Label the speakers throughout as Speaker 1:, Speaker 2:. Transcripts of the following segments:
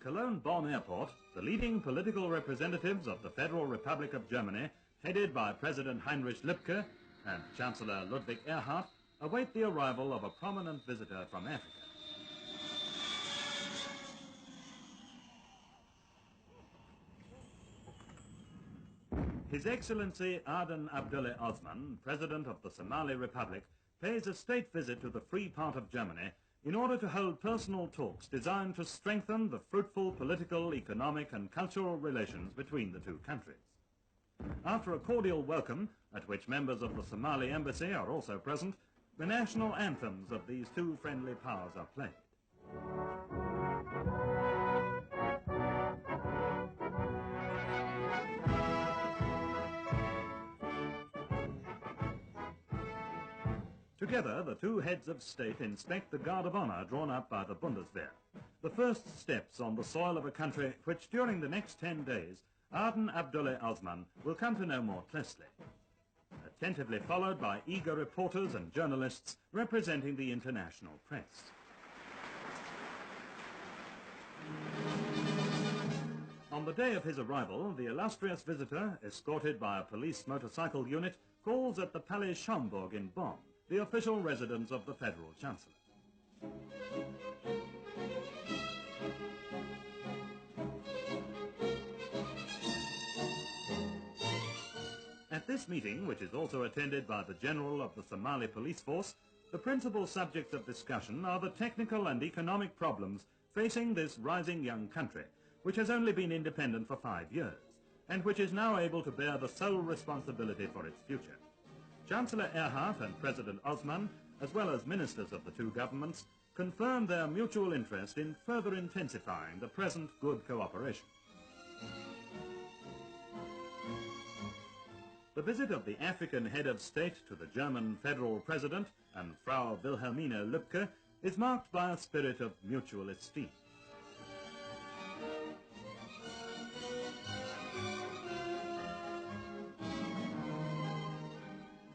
Speaker 1: Cologne-Bonn airport, the leading political representatives of the Federal Republic of Germany, headed by President Heinrich Lübke and Chancellor Ludwig Erhard, await the arrival of a prominent visitor from Africa. His Excellency Adden Abdulle Osman, President of the Somali Republic, pays a state visit to the free part of Germany in order to hold personal talks designed to strengthen the fruitful political, economic and cultural relations between the two countries. After a cordial welcome, at which members of the Somali embassy are also present, the national anthems of these two friendly powers are played. Together, the two heads of state inspect the Guard of Honor drawn up by the Bundeswehr, the first steps on the soil of a country which during the next 10 days, Adden Abdulle Osman will come to know more closely. Attentively followed by eager reporters and journalists representing the international press. On the day of his arrival, the illustrious visitor, escorted by a police motorcycle unit, calls at the Palais Schaumburg in Bonn, the official residence of the Federal Chancellor. At this meeting, which is also attended by the General of the Somali Police Force, the principal subjects of discussion are the technical and economic problems facing this rising young country, which has only been independent for 5 years, and which is now able to bear the sole responsibility for its future. Chancellor Erhard and President Osman, as well as ministers of the two governments, confirmed their mutual interest in further intensifying the present good cooperation. The visit of the African head of state to the German federal president and Frau Wilhelmine Lübke is marked by a spirit of mutual esteem.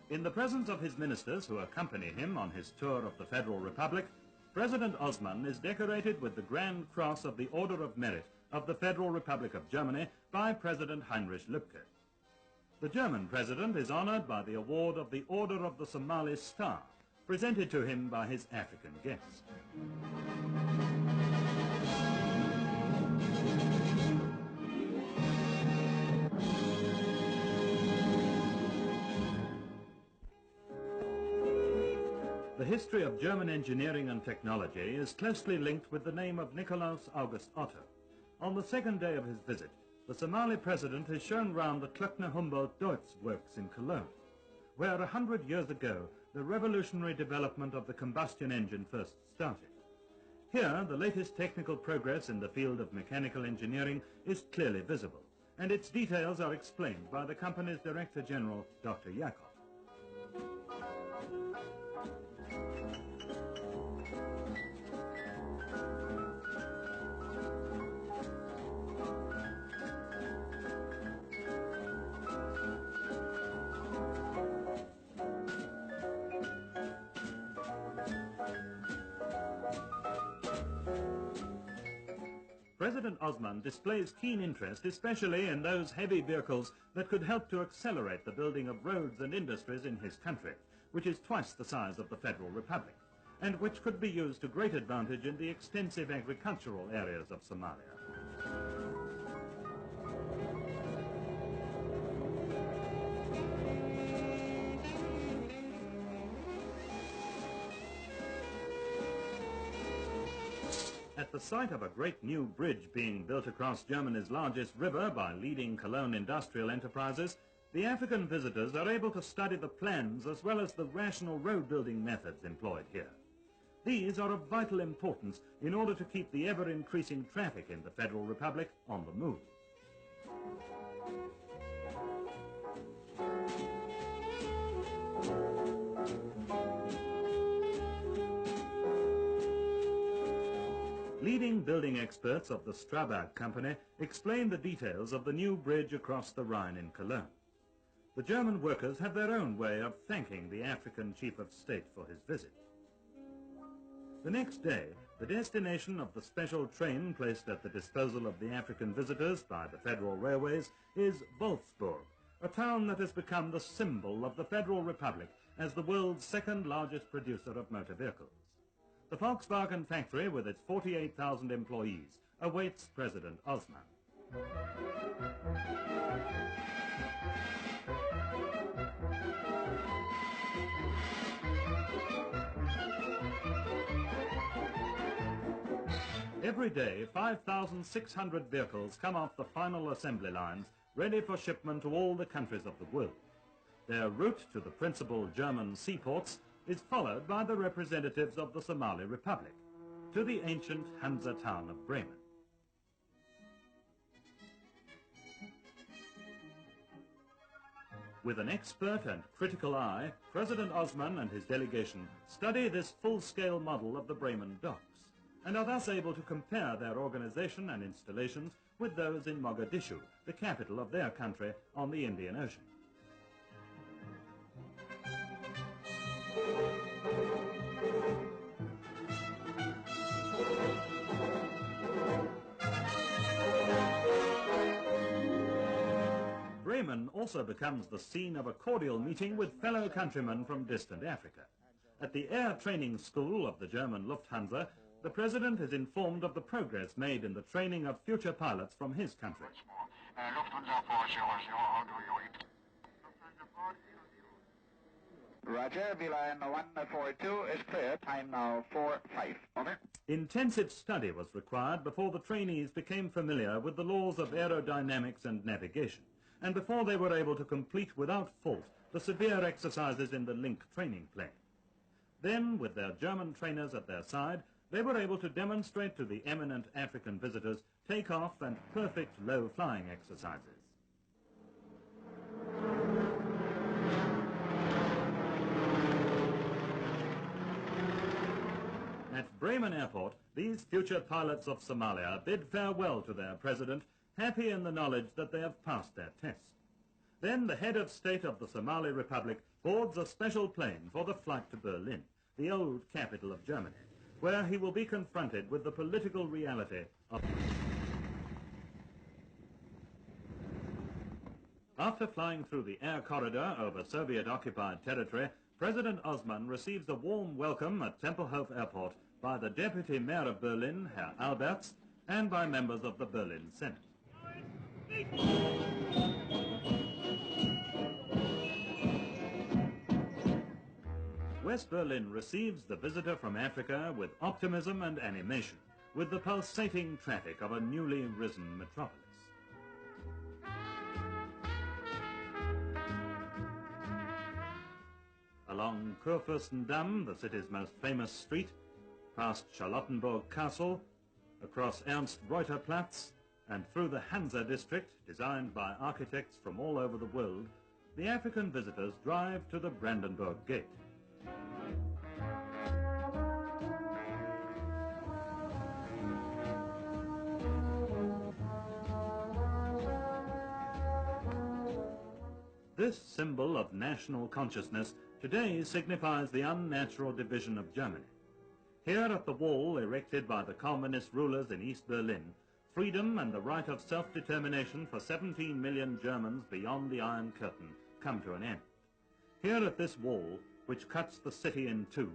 Speaker 1: In the presence of his ministers who accompany him on his tour of the Federal Republic, President Osman is decorated with the Grand Cross of the Order of Merit of the Federal Republic of Germany by President Heinrich Lübke. The German president is honored by the award of the Order of the Somali Star, presented to him by his African guest. The history of German engineering and technology is closely linked with the name of Nikolaus August Otto. On the second day of his visit, the Somali president is shown round the Klöckner Humboldt Deutz works in Cologne, where 100 years ago the revolutionary development of the combustion engine first started. Here, the latest technical progress in the field of mechanical engineering is clearly visible, and its details are explained by the company's Director General, Dr. Jakob. President Osman displays keen interest especially in those heavy vehicles that could help to accelerate the building of roads and industries in his country, which is twice the size of the Federal Republic, and which could be used to great advantage in the extensive agricultural areas of Somalia. At the site of a great new bridge being built across Germany's largest river by leading Cologne industrial enterprises, the African visitors are able to study the plans as well as the rational road-building methods employed here. These are of vital importance in order to keep the ever-increasing traffic in the Federal Republic on the move. Leading building experts of the Strabag company explain the details of the new bridge across the Rhine in Cologne. The German workers have their own way of thanking the African chief of state for his visit. The next day, The destination of the special train placed at the disposal of the African visitors by the Federal Railways is Wolfsburg, a town that has become the symbol of the Federal Republic as the world's second largest producer of motor vehicles. The Volkswagen factory, with its 48,000 employees, awaits President Osman. Every day, 5,600 vehicles come off the final assembly lines, ready for shipment to all the countries of the world. Their route to the principal German seaports is followed by the representatives of the Somali Republic to the ancient Hansa town of Bremen. With an expert and critical eye, President Osman and his delegation study this full-scale model of the Bremen docks, and are thus able to compare their organization and installations with those in Mogadishu, the capital of their country on the Indian Ocean. Bremen also becomes the scene of a cordial meeting with fellow countrymen from distant Africa. At the Air Training School of the German Lufthansa, the President is informed of the progress made in the training of future pilots from his country.
Speaker 2: Roger, V-line 142 is clear. Time now 4-5. Over.
Speaker 1: Intensive study was required before the trainees became familiar with the laws of aerodynamics and navigation, and before they were able to complete without fault the severe exercises in the Link training plane. Then, with their German trainers at their side, they were able to demonstrate to the eminent African visitors take-off and perfect low-flying exercises. At Bremen Airport, these future pilots of Somalia bid farewell to their president, happy in the knowledge that they have passed their test. Then the head of state of the Somali Republic boards a special plane for the flight to Berlin, the old capital of Germany, where he will be confronted with the political reality of... After flying through the air corridor over Soviet-occupied territory, President Osman receives a warm welcome at Tempelhof Airport by the Deputy Mayor of Berlin, Herr Alberts, and by members of the Berlin Senate. West Berlin receives the visitor from Africa with optimism and animation, with the pulsating traffic of a newly risen metropolis. Along Kurfürstendamm, the city's most famous street, past Charlottenburg Castle, across Ernst-Reuter-Platz, and through the Hansa district, designed by architects from all over the world, the African visitors drive to the Brandenburg Gate. This symbol of national consciousness today signifies the unnatural division of Germany. Here at the wall erected by the communist rulers in East Berlin, freedom and the right of self-determination for 17 million Germans beyond the Iron Curtain come to an end. Here at this wall, which cuts the city in two,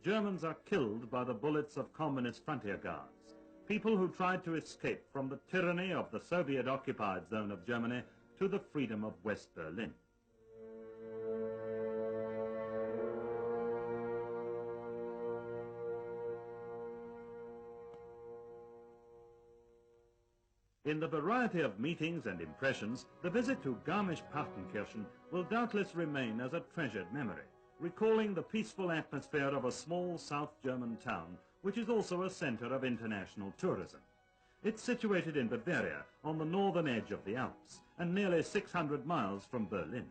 Speaker 1: Germans are killed by the bullets of communist frontier guards, people who tried to escape from the tyranny of the Soviet-occupied zone of Germany to the freedom of West Berlin. In the variety of meetings and impressions, the visit to Garmisch-Partenkirchen will doubtless remain as a treasured memory, recalling the peaceful atmosphere of a small South German town, which is also a center of international tourism. It's situated in Bavaria, on the northern edge of the Alps, and nearly 600 miles from Berlin.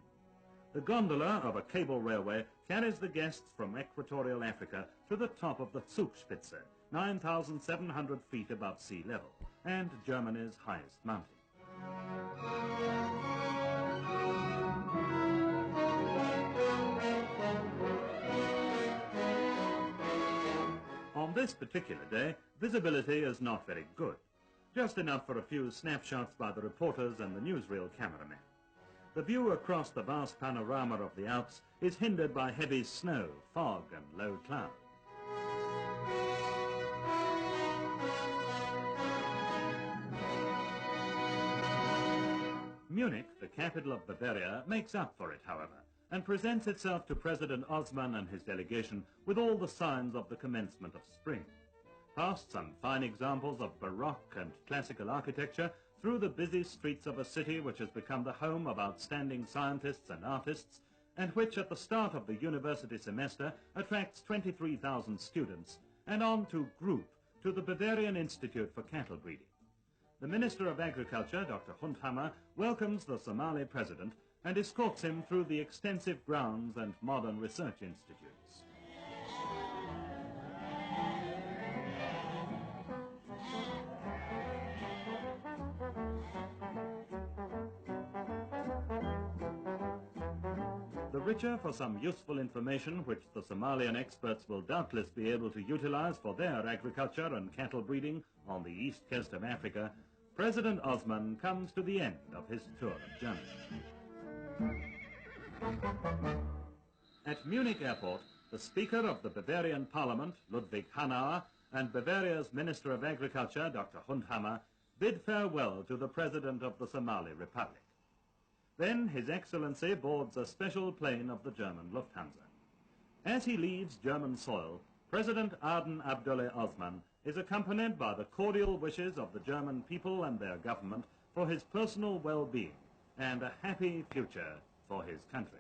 Speaker 1: The gondola of a cable railway carries the guests from equatorial Africa to the top of the Zugspitze, 9,700 feet above sea level, and Germany's highest mountain. On this particular day, visibility is not very good, just enough for a few snapshots by the reporters and the newsreel cameramen. The view across the vast panorama of the Alps is hindered by heavy snow, fog and low cloud. Munich, the capital of Bavaria, makes up for it, however, and presents itself to President Osman and his delegation with all the signs of the commencement of spring. Past some fine examples of Baroque and classical architecture, through the busy streets of a city which has become the home of outstanding scientists and artists, and which at the start of the university semester attracts 23,000 students, and on to Group, to the Bavarian Institute for Cattle Breeding. The Minister of Agriculture, Dr. Hundhammer, welcomes the Somali president and escorts him through the extensive grounds and modern research institutes. The richer for some useful information which the Somalian experts will doubtless be able to utilize for their agriculture and cattle breeding on the east coast of Africa, President Osman comes to the end of his tour of Germany. At Munich Airport, the Speaker of the Bavarian Parliament, Ludwig Hanauer, and Bavaria's Minister of Agriculture, Dr. Hundhammer, bid farewell to the President of the Somali Republic. Then His Excellency boards a special plane of the German Lufthansa. As he leaves German soil, President Adden Abdulle Osman is accompanied by the cordial wishes of the German people and their government for his personal well-being and a happy future for his country.